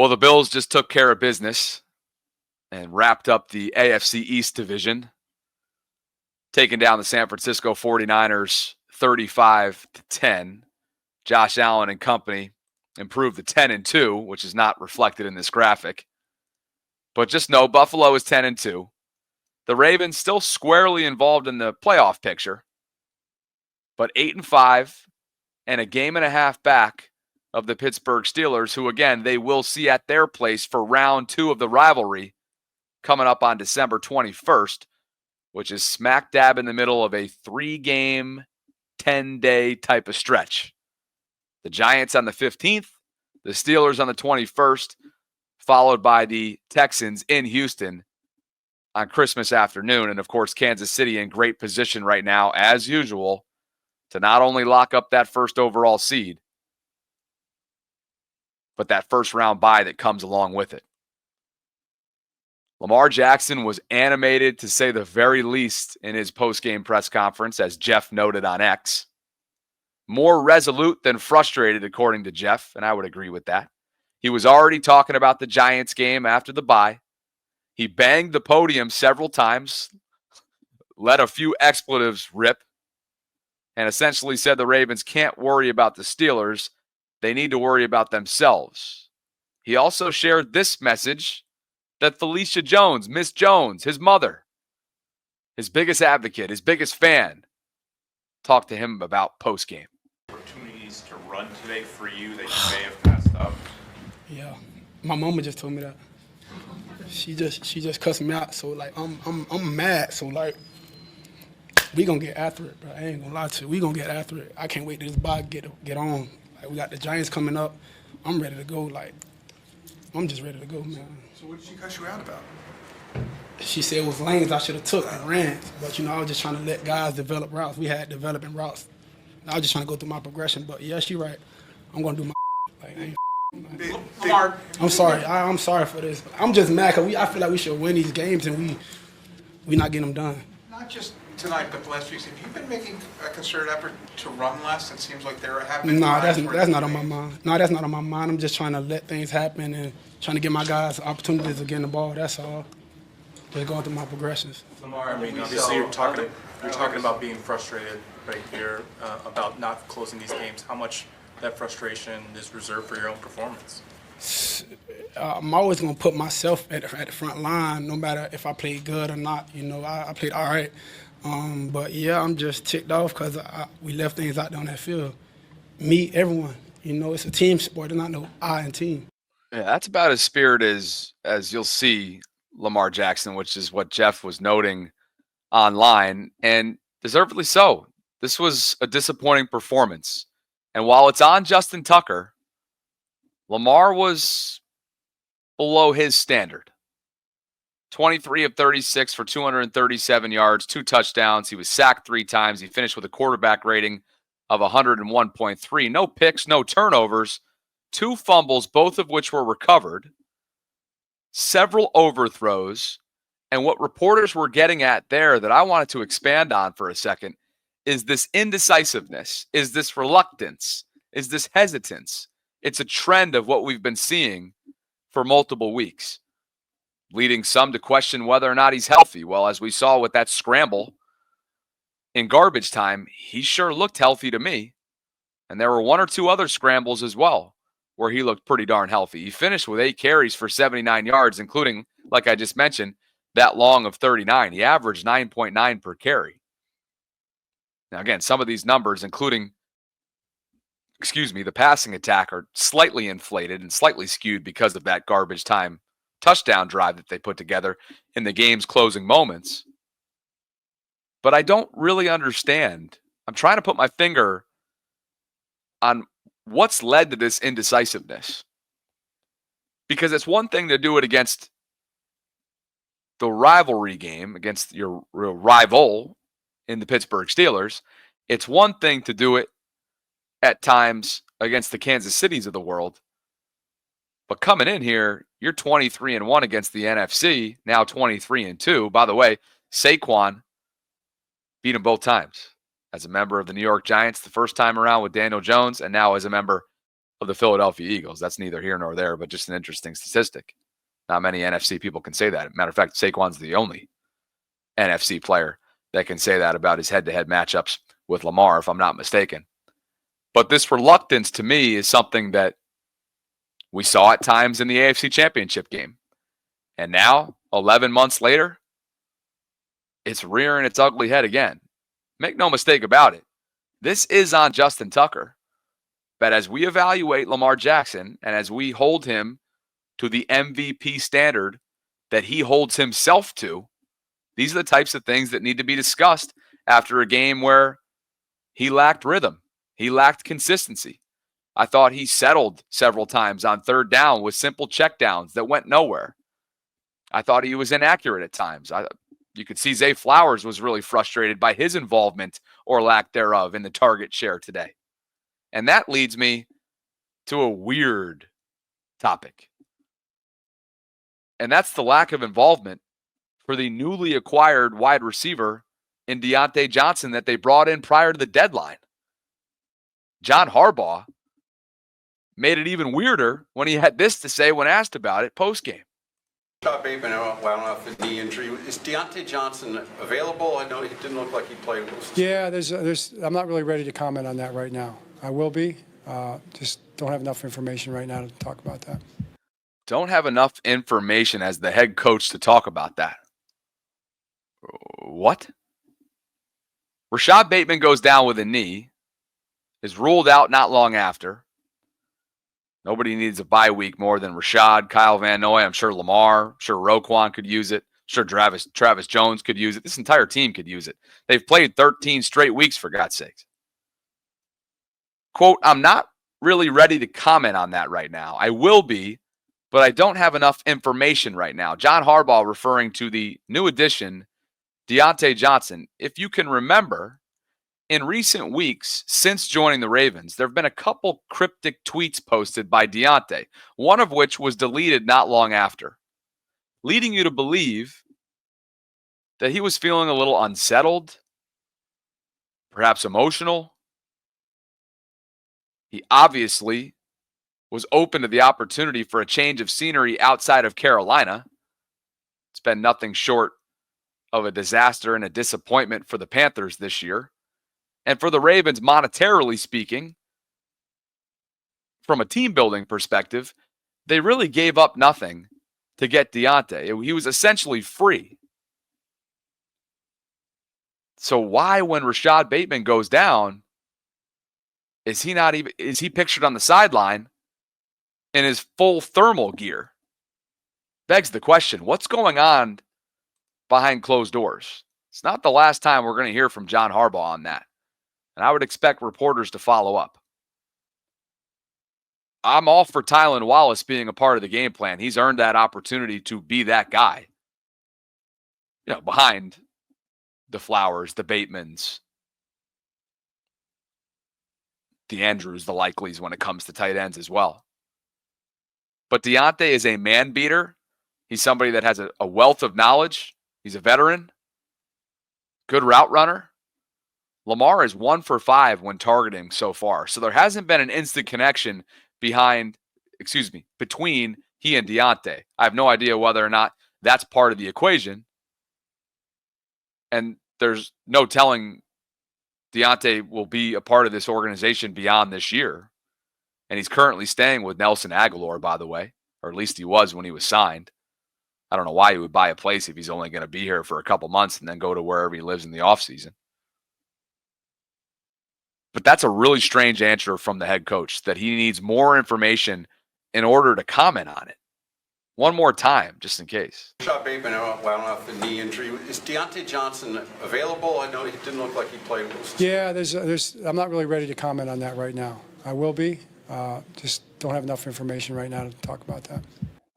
Well, the Bills just took care of business and wrapped up the AFC East division, taking down the San Francisco 49ers 35-10. Josh Allen and company improved to 10-2, which is not reflected in this graphic. But just know Buffalo is 10-2. The Ravens still squarely involved in the playoff picture, but 8-5 and a game and a half back of the Pittsburgh Steelers, who, again, they will see at their place for round 2 of the rivalry coming up on December 21st, which is smack dab in the middle of a 3-game, 10-day type of stretch. The Giants on the 15th, the Steelers on the 21st, followed by the Texans in Houston on Christmas afternoon. And, of course, Kansas City in great position right now, as usual, to not only lock up that first overall seed, but that first round bye that comes along with it. Lamar Jackson was animated, to say the very least, in his post-game press conference, as Jeff noted on X. More resolute than frustrated, according to Jeff, and I would agree with that. He was already talking about the Giants game after the bye. He banged the podium several times, let a few expletives rip, and essentially said the Ravens can't worry about the Steelers. They need to worry about themselves. He also shared this message that Felicia Jones, Miss Jones, his mother, his biggest advocate, his biggest fan, talked to him about post-game. Opportunities to run today for you that you may have passed up. Yeah, my mama just told me that. She just cussed me out. So like I'm mad. So like we gonna get after it, bro. I ain't gonna lie to you. We gonna get after it. I can't wait till this bye get on. Like we got the Giants coming up. I'm ready to go. Like I'm just ready to go, man. So what did she cuss you out about? She said it was lanes I should have took and ran. But I was just trying to let guys develop routes. We had developing routes. I was just trying to go through my progression. But yeah, she right. I'm gonna do my like I ain't. I'm sorry. I'm sorry for this. I'm just mad because I feel like we should win these games and we not getting them done. Not just tonight, but the last weeks. Have you been making a concerted effort to run less? It seems like there have been. No, that's not on my mind. No, that's not on my mind. I'm just trying to let things happen and trying to give my guys opportunities to get in the ball. That's all. Just going through my progressions. Lamar, I mean, obviously you're talking about being frustrated right here about not closing these games. How much that frustration is reserved for your own performance? I'm always going to put myself at the front line, no matter if I played good or not. I played all right. But, yeah, I'm just ticked off because we left things out there on that field. Me, everyone. It's a team sport. It's not no I and team. Yeah, that's about as spirited as you'll see Lamar Jackson, which is what Jeff was noting online, and deservedly so. This was a disappointing performance. And while it's on Justin Tucker, Lamar was below his standard. 23 of 36 for 237 yards, 2 touchdowns. He was sacked 3 times. He finished with a quarterback rating of 101.3. No picks, no turnovers, 2 fumbles, both of which were recovered, several overthrows. And what reporters were getting at there that I wanted to expand on for a second is this indecisiveness, is this reluctance, is this hesitance. It's a trend of what we've been seeing for multiple weeks, leading some to question whether or not he's healthy. Well, as we saw with that scramble in garbage time, he sure looked healthy to me. And there were 1 or 2 other scrambles as well where he looked pretty darn healthy. He finished with 8 carries for 79 yards, including, like I just mentioned, that long of 39. He averaged 9.9 per carry. Now, again, some of these numbers, including, the passing attack, are slightly inflated and slightly skewed because of that garbage time touchdown drive that they put together in the game's closing moments. But I don't really understand. I'm trying to put my finger on what's led to this indecisiveness. Because it's one thing to do it against the rivalry game, against your rival in the Pittsburgh Steelers. It's one thing to do it at times against the Kansas Cities of the world. But coming in here, you're 23-1 against the NFC, now 23-2. By the way, Saquon beat him both times as a member of the New York Giants the first time around with Daniel Jones, and now as a member of the Philadelphia Eagles. That's neither here nor there, but just an interesting statistic. Not many NFC people can say that. Matter of fact, Saquon's the only NFC player that can say that about his head-to-head matchups with Lamar, if I'm not mistaken. But this reluctance to me is something that we saw at times in the AFC Championship game. And now, 11 months later, it's rearing its ugly head again. Make no mistake about it. This is on Justin Tucker. But as we evaluate Lamar Jackson and as we hold him to the MVP standard that he holds himself to, these are the types of things that need to be discussed after a game where he lacked rhythm. He lacked consistency. I thought he settled several times on third down with simple checkdowns that went nowhere. I thought he was inaccurate at times. You could see Zay Flowers was really frustrated by his involvement or lack thereof in the target share today. And that leads me to a weird topic. And that's the lack of involvement for the newly acquired wide receiver in Diontae Johnson that they brought in prior to the deadline. John Harbaugh made it even weirder when he had this to say when asked about it postgame. Rashad Bateman, I don't know if the knee injury. Is Diontae Johnson available? I know he didn't look like he played. Yeah, I'm not really ready to comment on that right now. I will be. Just don't have enough information right now to talk about that. Don't have enough information as the head coach to talk about that. What? Rashad Bateman goes down with a knee, is ruled out not long after. Nobody needs a bye week more than Rashad, Kyle Van Noy. I'm sure Lamar, I'm sure Roquan could use it. I'm sure Travis Jones could use it. This entire team could use it. They've played 13 straight weeks, for God's sakes. Quote, I'm not really ready to comment on that right now. I will be, but I don't have enough information right now. John Harbaugh referring to the new addition, Diontae Johnson. If you can remember, in recent weeks since joining the Ravens, there have been a couple cryptic tweets posted by Diontae, one of which was deleted not long after, leading you to believe that he was feeling a little unsettled, perhaps emotional. He obviously was open to the opportunity for a change of scenery outside of Carolina. It's been nothing short of a disaster and a disappointment for the Panthers this year. And for the Ravens, monetarily speaking, from a team building perspective, they really gave up nothing to get Diontae. He was essentially free. So why, when Rashad Bateman goes down, is he pictured on the sideline in his full thermal gear? Begs the question, what's going on behind closed doors? It's not the last time we're going to hear from John Harbaugh on that. And I would expect reporters to follow up. I'm all for Tylan Wallace being a part of the game plan. He's earned that opportunity to be that guy. Behind the Flowers, the Batemans, the Andrews, the Likeleys when it comes to tight ends as well. But Diontae is a man beater. He's somebody that has a wealth of knowledge. He's a veteran, good route runner. Lamar is 1 for 5 when targeting so far. So there hasn't been an instant connection between he and Diontae. I have no idea whether or not that's part of the equation. And there's no telling Diontae will be a part of this organization beyond this year. And he's currently staying with Nelson Aguilar, by the way, or at least he was when he was signed. I don't know why he would buy a place if he's only going to be here for a couple months and then go to wherever he lives in the offseason. But that's a really strange answer from the head coach, that he needs more information in order to comment on it. One more time, just in case. Rashad Bateman, I don't know if the knee injury. Is Diontae Johnson available? I know he didn't look like he played. Yeah, I'm not really ready to comment on that right now. I will be. Just don't have enough information right now to talk about that.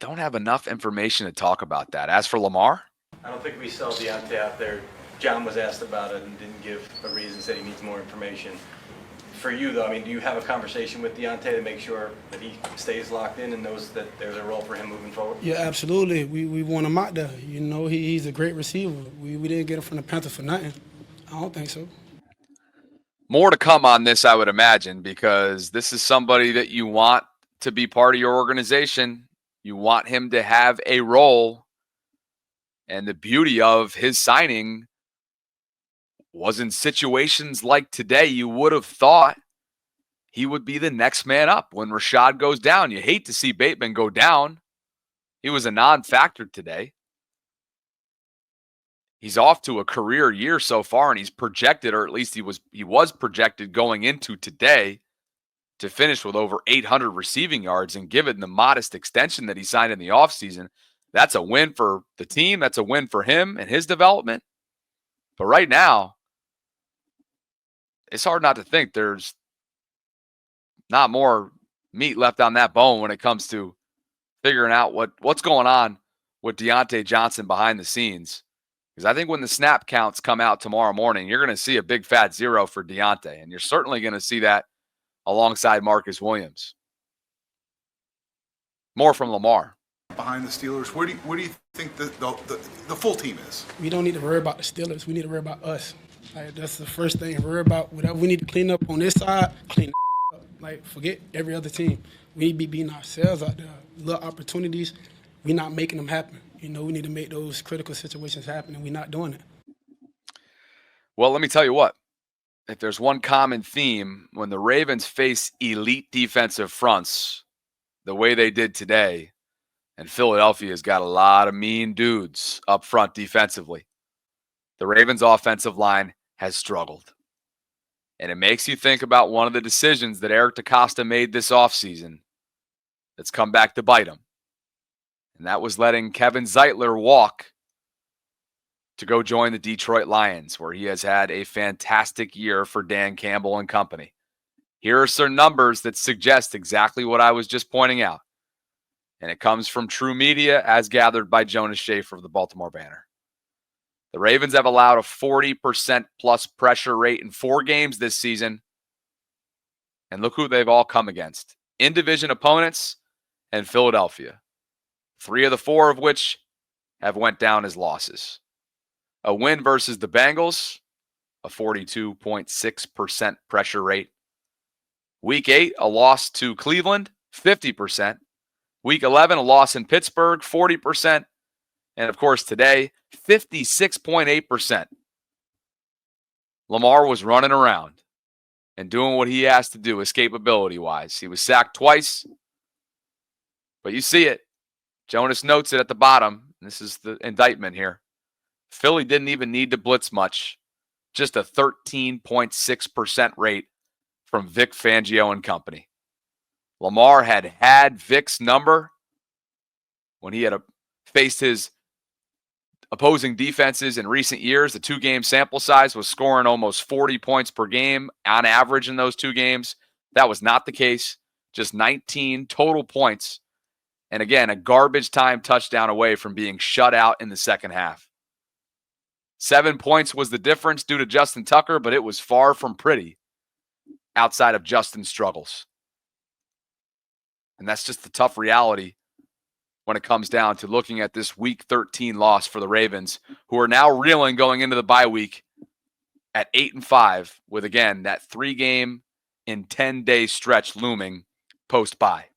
Don't have enough information to talk about that. As for Lamar? I don't think we saw Diontae out there. John was asked about it and didn't give a reason, said he needs more information. For you, though, do you have a conversation with Diontae to make sure that he stays locked in and knows that there's a role for him moving forward? Yeah, absolutely. We want him out there. He's a great receiver. We didn't get him from the Panthers for nothing. I don't think so. More to come on this, I would imagine, because this is somebody that you want to be part of your organization. You want him to have a role. And the beauty of his signing was in situations like today, you would have thought he would be the next man up when Rashad goes down. You hate to see Bateman go down. He was a non-factor today. He's off to a career year so far, and he's projected, or at least he was projected going into today to finish with over 800 receiving yards. And given the modest extension that he signed in the offseason, that's a win for the team. That's a win for him and his development. But right now, it's hard not to think there's not more meat left on that bone when it comes to figuring out what's going on with Diontae Johnson behind the scenes. Because I think when the snap counts come out tomorrow morning, you're going to see a big fat 0 for Diontae. And you're certainly going to see that alongside Marcus Williams. More from Lamar. Behind the Steelers, where do you think the full team is? We don't need to worry about the Steelers. We need to worry about us. Like, that's the first thing. Worry about whatever we need to clean up on this side, clean up. Like, forget every other team. We need to be beating ourselves out there. Little opportunities, we're not making them happen. You know, we need to make those critical situations happen, and we're not doing it. Well, let me tell you what. If there's one common theme, when the Ravens face elite defensive fronts the way they did today, and Philadelphia's got a lot of mean dudes up front defensively, the Ravens' offensive line has struggled. And it makes you think about one of the decisions that Eric DeCosta made this offseason that's come back to bite him. And that was letting Kevin Zeitler walk to go join the Detroit Lions, where he has had a fantastic year for Dan Campbell and company. Here are some numbers that suggest exactly what I was just pointing out. And it comes from True Media, as gathered by Jonas Schaefer of the Baltimore Banner. The Ravens have allowed a 40% plus pressure rate in 4 games this season. And look who they've all come against. In-division opponents and Philadelphia. 3 of the 4 of which have went down as losses. A win versus the Bengals, a 42.6% pressure rate. Week 8, a loss to Cleveland, 50%. Week 11, a loss in Pittsburgh, 40%. And of course, today, 56.8%. Lamar was running around and doing what he has to do escapability-wise. He was sacked twice, but you see it. Jonas notes it at the bottom. This is the indictment here. Philly didn't even need to blitz much. Just a 13.6% rate from Vic Fangio and company. Lamar had Vic's number when he had faced his opposing defenses in recent years. The 2-game sample size was scoring almost 40 points per game on average in those 2 games. That was not the case. Just 19 total points. And again, a garbage time touchdown away from being shut out in the second half. 7 points was the difference due to Justin Tucker, but it was far from pretty outside of Justin's struggles. And that's just the tough reality when it comes down to looking at this Week 13 loss for the Ravens, who are now reeling going into the bye week at 8-5 with, again, that 3-game in 10-day stretch looming post-bye.